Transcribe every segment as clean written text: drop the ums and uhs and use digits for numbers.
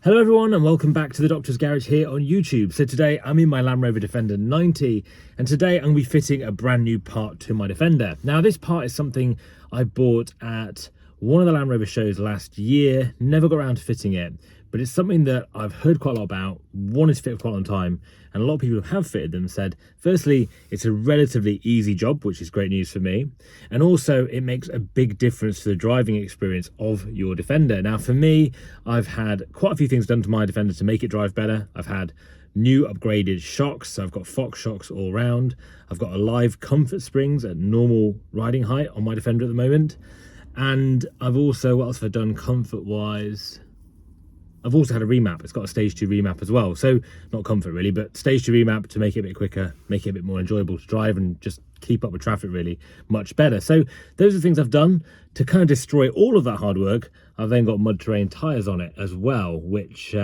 Hello everyone and welcome back to the Doctor's Garage here on YouTube. So today I'm in my Land Rover Defender 90 and today I'm going to be fitting a brand new part to my Defender. Now this part is something I bought at one of the Land Rover shows last year, never got around to fitting it, but it's something that I've heard quite a lot about, wanted to fit for quite a long time, and a lot of people who have fitted them said, firstly, it's a relatively easy job, which is great news for me, and also it makes a big difference to the driving experience of your Defender. Now for me, I've had quite a few things done to my Defender to make it drive better. I've had new upgraded shocks, so I've got Fox shocks all round. I've got Alive comfort springs at normal riding height on my Defender at the moment. And I've also, what else have I done comfort wise? I've also had a remap. It's got a stage 2 remap as well. So not comfort really, but stage 2 remap to make it a bit quicker, make it a bit more enjoyable to drive and just keep up with traffic really much better. So those are the things I've done to kind of destroy all of that hard work. I've then got mud terrain tires on it as well, which,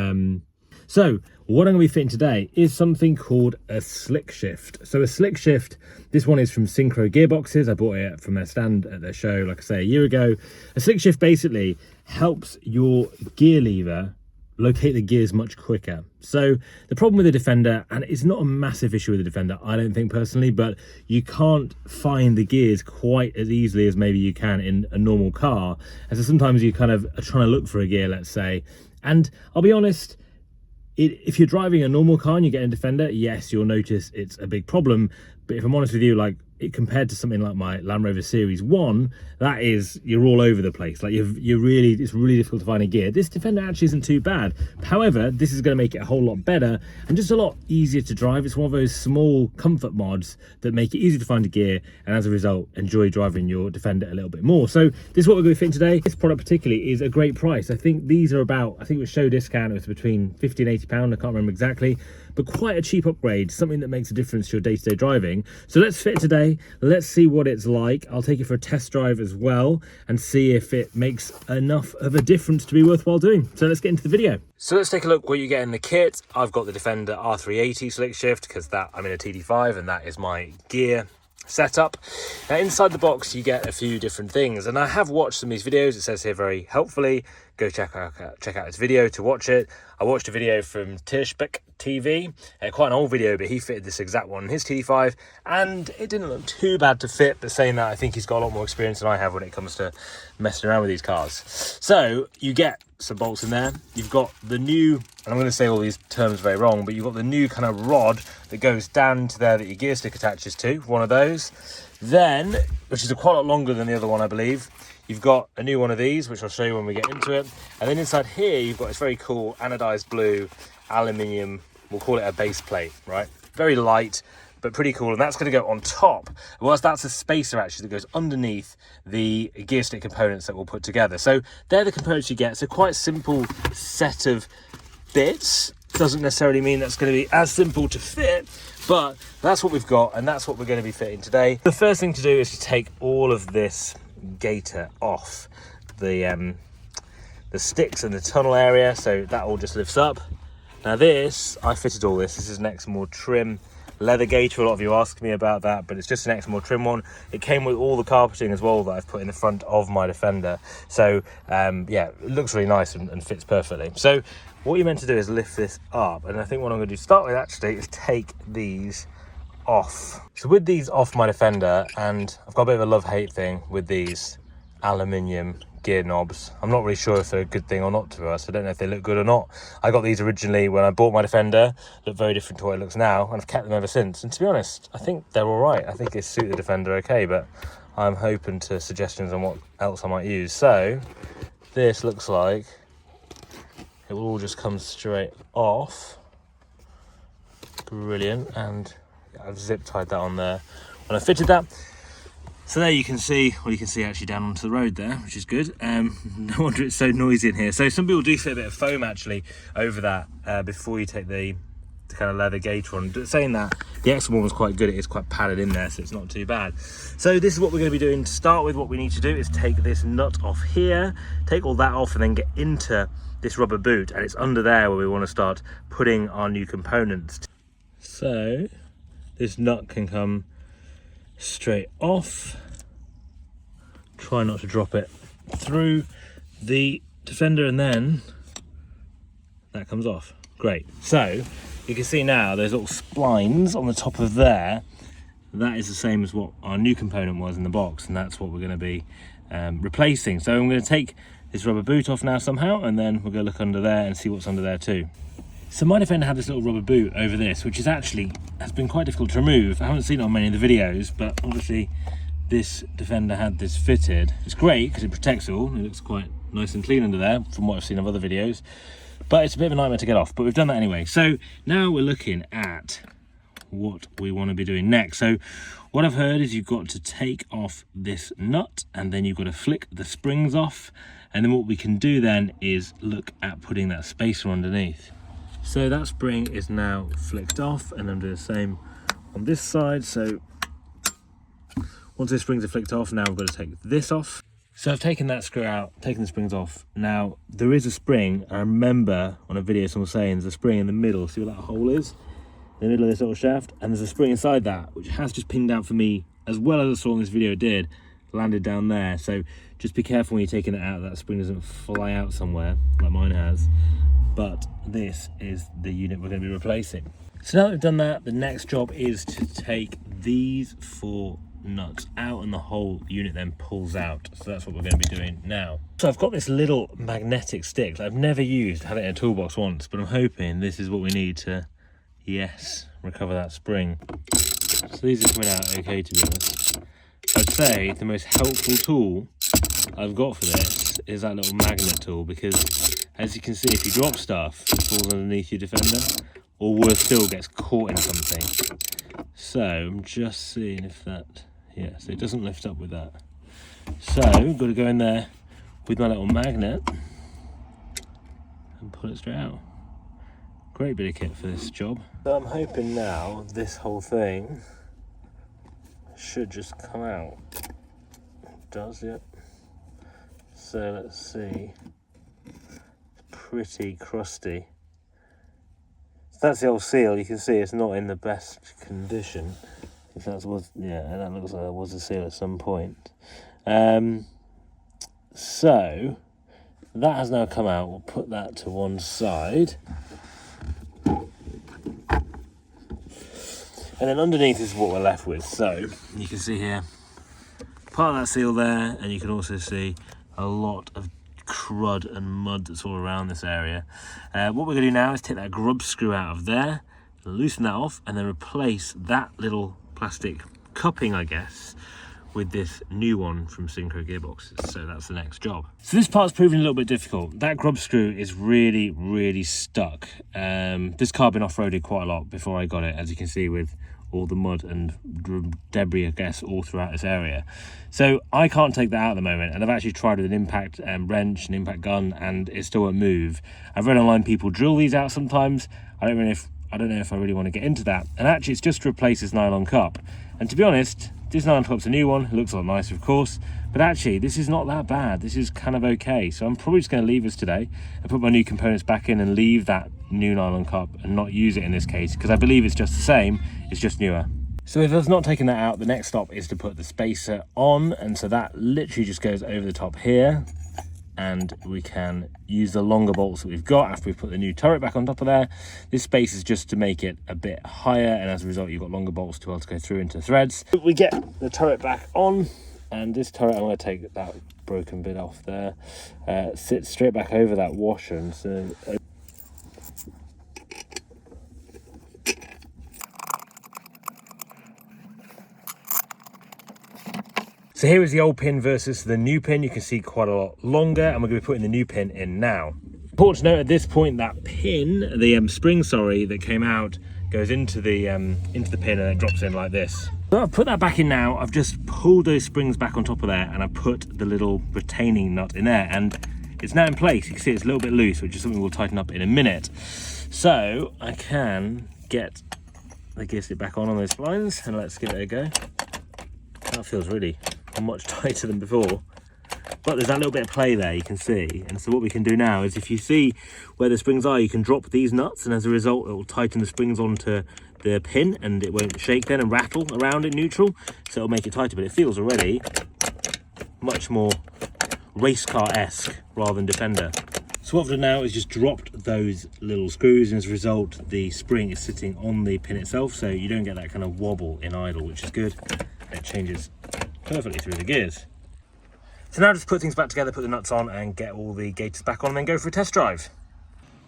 so what I'm going to be fitting today is something called a Slickshift. So a Slickshift, this one is from SynchroGearboxes. I bought it from their stand at their show, like I say, a year ago. A Slickshift basically helps your gear lever locate the gears much quicker. So the problem with the Defender, and it's not a massive issue with the Defender, I don't think personally, but you can't find the gears quite as easily as maybe you can in a normal car. And so sometimes you kind of are trying to look for a gear, let's say. And I'll be honest, if you're driving a normal car and you get in a Defender, yes, you'll notice it's a big problem. But if I'm honest with you, like compared to something like my Land Rover Series 1, that is, you're all over the place. Like it's really difficult to find a gear. This Defender actually isn't too bad. However, this is going to make it a whole lot better and just a lot easier to drive. It's one of those small comfort mods that make it easy to find a gear and as a result, enjoy driving your Defender a little bit more. So this is what we're going to be fitting today. This product particularly is a great price. I think these are about, I think it was show discount, it was between £50 and £80, I can't remember exactly, but quite a cheap upgrade, something that makes a difference to your day-to-day driving. So let's fit it today. Let's see what it's like. I'll take it for a test drive as well and see if it makes enough of a difference to be worthwhile doing. So let's get into the video. So let's take a look what you get in the kit. I've got the Defender R380 Slickshift because that I'm in a TD5 and that is my gear setup. Now inside the box you get a few different things, and I have watched some of these videos. It says here very helpfully, go check out this video to watch it. I watched a video from Tirspek TV, quite an old video, but he fitted this exact one in his TD5 and it didn't look too bad to fit, but saying that, I think he's got a lot more experience than I have when it comes to messing around with these cars. So you get some bolts in there. You've got the new, and I'm going to say all these terms very wrong, but you've got the new kind of rod that goes down to there that your gear stick attaches to, one of those. Then, which is quite a lot longer than the other one, I believe, you've got a new one of these, which I'll show you when we get into it. And then inside here, you've got this very cool anodized blue aluminium, we'll call it a base plate, right? Very light, but pretty cool. And that's going to go on top. Well, that's a spacer actually that goes underneath the gear stick components that we'll put together. So they're the components you get. So quite simple set of bits. Doesn't necessarily mean that's going to be as simple to fit, but that's what we've got and that's what we're going to be fitting today. The first thing to do is to take all of this gaiter off the sticks and the tunnel area, so that all just lifts up. Now this, I fitted all this. This is an Exmore trim leather gaiter. A lot of you ask me about that, but it's just an Exmore trim one. It came with all the carpeting as well that I've put in the front of my Defender. So yeah, it looks really nice and fits perfectly. So what you're meant to do is lift this up, and I think what I'm going to do to start with actually is take these off. So with these off my Defender, and I've got a bit of a love-hate thing with these aluminium gear knobs. I'm not really sure if they're a good thing or not, to be honest. I don't know if they look good or not. I got these originally when I bought my Defender, looked very different to what it looks now, and I've kept them ever since. And to be honest, I think they're all right. I think they suit the Defender okay, but I'm hoping to suggestions on what else I might use. So this looks like it will all just come straight off. Brilliant. And I've zip tied that on there when I fitted that. So there you can see, well, you can see actually down onto the road there, which is good. No wonder it's so noisy in here. So some people do fit a bit of foam actually over that before you take the kind of leather gaiter on. But saying that, the extra one was quite good. It is quite padded in there, so it's not too bad. So this is what we're going to be doing to start with. What we need to do is take this nut off here, take all that off, and then get into this rubber boot. And it's under there where we want to start putting our new components. So this nut can come straight off. Try not to drop it through the Defender, and then that comes off. Great. So you can see now there's little splines on the top of there. That is the same as what our new component was in the box, and that's what we're going to be replacing. So I'm going to take this rubber boot off now somehow, and then we'll go look under there and see what's under there too. So my Defender had this little rubber boot over this, which has been quite difficult to remove. I haven't seen it on many of the videos, but obviously this Defender had this fitted. It's great because it protects it all. It looks quite nice and clean under there from what I've seen of other videos, but it's a bit of a nightmare to get off, but we've done that anyway. So now we're looking at what we want to be doing next. So what I've heard is you've got to take off this nut, and then you've got to flick the springs off, and then what we can do then is look at putting that spacer underneath. So that spring is now flicked off, and I'm doing the same on this side. So once the springs are flicked off, now we've got to take this off. So I've taken that screw out, taken the springs off. Now there is a spring. I remember on a video someone saying there's a spring in the middle. See where that hole is? In the middle of this little shaft, and there's a spring inside that, which has just pinged out for me, as well as I saw in this video it did, landed down there. So just be careful when you're taking it out, that spring doesn't fly out somewhere like mine has. But this is the unit we're going to be replacing. So now that we've done that, the next job is to take these 4 nuts out, and the whole unit then pulls out. So that's what we're going to be doing now. So I've got this little magnetic stick that I've never used, had it in a toolbox once, but I'm hoping this is what we need to, yes, recover that spring. So these are coming out okay, to be honest. I'd say the most helpful tool I've got for this is that little magnet tool, because as you can see, if you drop stuff, it falls underneath your Defender, or worse still, gets caught in something. So I'm just seeing if that, yes, it doesn't lift up with that. So I've got to go in there with my little magnet and pull it straight out. Great bit of kit for this job. So I'm hoping now this whole thing should just come out. It does, yep. So let's see. It's pretty crusty. So that's the old seal. You can see it's not in the best condition. If that was, yeah, that looks like there was a seal at some point. So that has now come out. We'll put that to one side. And then underneath is what we're left with. So you can see here, part of that seal there, and you can also see a lot of crud and mud that's all around this area. What we're going to do now is take that grub screw out of there, loosen that off, and then replace that little plastic cupping, I guess, with this new one from SynchroGearboxes. So that's the next job. So this part's proving a little bit difficult. That grub screw is really, really stuck. This car's been off-roaded quite a lot before I got it, as you can see, with all the mud and debris, I guess, all throughout this area. So I can't take that out at the moment, and I've actually tried with an impact wrench, an impact gun, and it still won't move. I've read online people drill these out sometimes. I don't know if I really want to get into that. And actually, it's just to replace this nylon cup. And to be honest, this nylon cup's a new one. It looks a lot nicer, of course, but actually this is not that bad. This is kind of okay. So I'm probably just going to leave this today and put my new components back in and leave that new nylon cup and not use it in this case, because I believe it's just the same, it's just newer. So if I've not taken that out, the next stop is to put the spacer on, and so that literally just goes over the top here, and we can use the longer bolts that we've got after we've put the new turret back on top of there. This space is just to make it a bit higher, and as a result you've got longer bolts to be able to go through into threads. We get the turret back on, and this turret, I'm going to take that broken bit off there, sits straight back over that washer, and so so here is the old pin versus the new pin. You can see quite a lot longer, and we're going to be putting the new pin in now. Important to note at this point, that pin, the spring, sorry, that came out goes into the pin and it drops in like this. So I've put that back in now. I've just pulled those springs back on top of there, and I put the little retaining nut in there, and it's now in place. You can see it's a little bit loose, which is something we'll tighten up in a minute. So I can get the gear stick back on those splines, and let's give it a go. That feels really much tighter than before, but there's that little bit of play there, you can see. And so what we can do now is, if you see where the springs are, you can drop these nuts, and as a result it will tighten the springs onto the pin, and it won't shake then and rattle around in neutral, so it'll make it tighter. But it feels already much more race car-esque rather than Defender. So what I've done now is just dropped those little screws, and as a result the spring is sitting on the pin itself, so you don't get that kind of wobble in idle, which is good. It changes perfectly through the gears. So now just put things back together, put the nuts on and get all the gaiters back on, and then go for a test drive.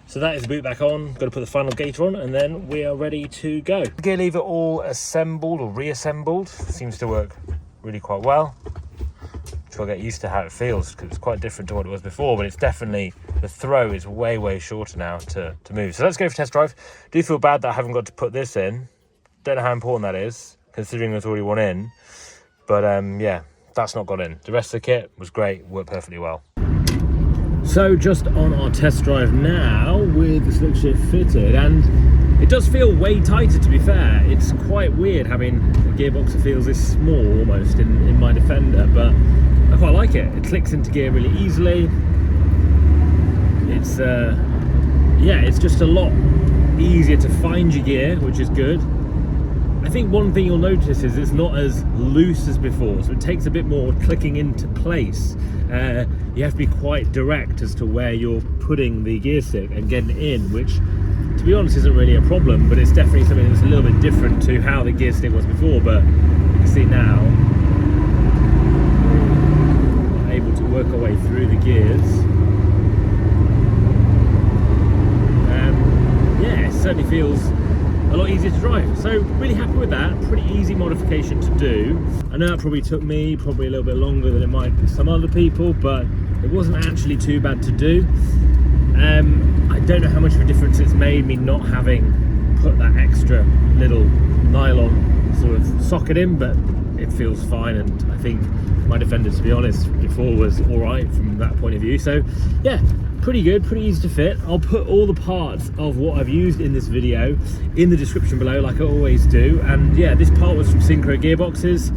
So that is the boot back on, got to put the final gaiter on, and then we are ready to go. Gear lever all assembled or reassembled, seems to work really quite well. I'll get used to how it feels, because it's quite different to what it was before, but it's definitely, the throw is way shorter now to move. So let's go for test drive. Do feel bad that I haven't got to put this in. Don't know how important that is, considering there's already one in, but yeah, that's not got in. The rest of the kit was great, worked perfectly well. So just on our test drive now with the Slickshift fitted, and it does feel way tighter, to be fair. It's quite weird having a gearbox that feels this small almost in my Defender, but I quite like it. It clicks into gear really easily. It's yeah, it's just a lot easier to find your gear, which is good. I think one thing you'll notice is it's not as loose as before, so it takes a bit more clicking into place. You have to be quite direct as to where you're putting the gear stick and getting it in, which, to be honest, isn't really a problem, but it's definitely something that's a little bit different to how the gear stick was before. But you can see now we're able to work our way through the gears. Yeah, it certainly feels a lot easier to drive, so really happy with that. Pretty easy modification to do. I know that probably took me a little bit longer than it might some other people, but it wasn't actually too bad to do. I don't know how much of a difference it's made me not having put that extra little nylon sort of socket in, but it feels fine, and I think my Defender, to be honest, before was all right from that point of view. So yeah, pretty good, pretty easy to fit. I'll put all the parts of what I've used in this video in the description below, like I always do. And yeah, this part was from SynchroGearboxes,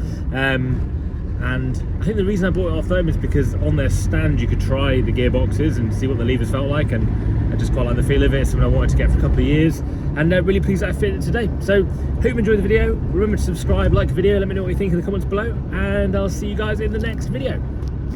and I think the reason I bought it off them is because on their stand you could try the gearboxes and see what the levers felt like, and I just quite like the feel of it. It's something I wanted to get for a couple of years, and really pleased that I fit it today. So hope you enjoyed the video. Remember to subscribe, like the video, let me know what you think in the comments below, and I'll see you guys in the next video.